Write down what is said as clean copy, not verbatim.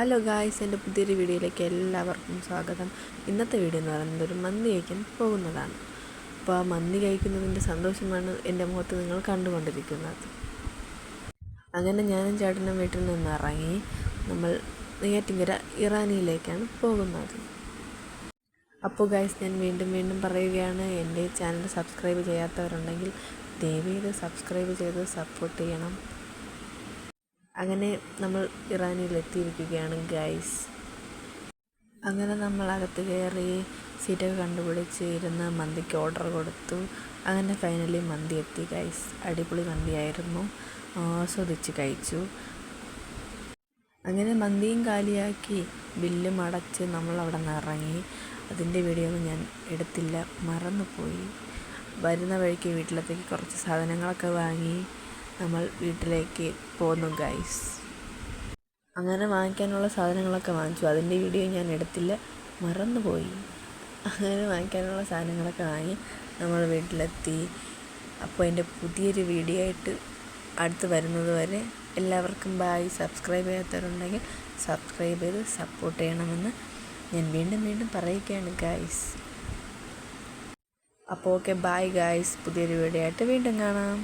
Hello guys, എൻ്റെ പുതിയൊരു വീഡിയോയിലേക്ക് എല്ലാവർക്കും സ്വാഗതം. ഇന്നത്തെ വീഡിയോ എന്ന് പറയുന്നത് ഒരു മന്തി കഴിക്കാൻ പോകുന്നതാണ്. അപ്പോൾ ആ മന്തി കഴിക്കുന്നതിൻ്റെ സന്തോഷമാണ് എൻ്റെ മുഖത്ത് നിങ്ങൾ കണ്ടുകൊണ്ടിരിക്കുന്നത്. അങ്ങനെ ഞാനും ചേട്ടനും വീട്ടിൽ നിന്ന് ഇറങ്ങി നമ്മൾ നെയ്യാറ്റിൻകര ഇറാനിയിലേക്കാണ് പോകുന്നത്. അപ്പോൾ ഗായ്സ്, ഞാൻ വീണ്ടും പറയുകയാണ്, എൻ്റെ ചാനൽ സബ്സ്ക്രൈബ് ചെയ്യാത്തവരുണ്ടെങ്കിൽ ദയവേത് സബ്സ്ക്രൈബ് ചെയ്ത് സപ്പോർട്ട് ചെയ്യണം. അങ്ങനെ നമ്മൾ ഇറാനിൽ എത്തിയിരിക്കുകയാണ് ഗൈസ്. അങ്ങനെ നമ്മൾ അകത്ത് കയറി സീറ്റൊക്കെ കണ്ടുപിടിച്ച് ഇരുന്ന് മന്തിക്ക് ഓർഡർ കൊടുത്തു. അങ്ങനെ ഫൈനലി മന്തി എത്തി ഗൈസ്. അടിപൊളി മന്തിയായിരുന്നു, ആസ്വദിച്ച് കഴിച്ചു. അങ്ങനെ മന്തിയും കാലിയാക്കി ബില്ലും അടച്ച് നമ്മൾ അവിടെ നിന്ന് ഇറങ്ങി. അതിൻ്റെ വീഡിയോ ഒന്നും ഞാൻ എടുത്തില്ല, മറന്നുപോയി. വരുന്ന വഴിക്ക് വീട്ടിലത്തേക്ക് കുറച്ച് സാധനങ്ങളൊക്കെ വാങ്ങി നമ്മൾ വീട്ടിലേക്ക് പോന്നു ഗൈസ്. അങ്ങനെ വാങ്ങിക്കാനുള്ള സാധനങ്ങളൊക്കെ വാങ്ങിച്ചു. അതിൻ്റെ വീഡിയോ ഞാൻ എടുത്തില്ല, മറന്നുപോയി. അങ്ങനെ വാങ്ങിക്കാനുള്ള സാധനങ്ങളൊക്കെ വാങ്ങി നമ്മൾ വീട്ടിലെത്തി. അപ്പോൾ എൻ്റെ പുതിയൊരു വീഡിയോ ആയിട്ട് അടുത്ത് വരുന്നത് വരെ എല്ലാവർക്കും ബായ്. സബ്സ്ക്രൈബ് ചെയ്യാത്തവരുണ്ടെങ്കിൽ സബ്സ്ക്രൈബ് ചെയ്ത് സപ്പോർട്ട് ചെയ്യണമെന്ന് ഞാൻ വീണ്ടും പറയുകയാണ് ഗൈസ്. അപ്പോൾ ഓക്കെ, ബായ് ഗൈസ്. പുതിയൊരു വീഡിയോ ആയിട്ട് വീണ്ടും കാണാം.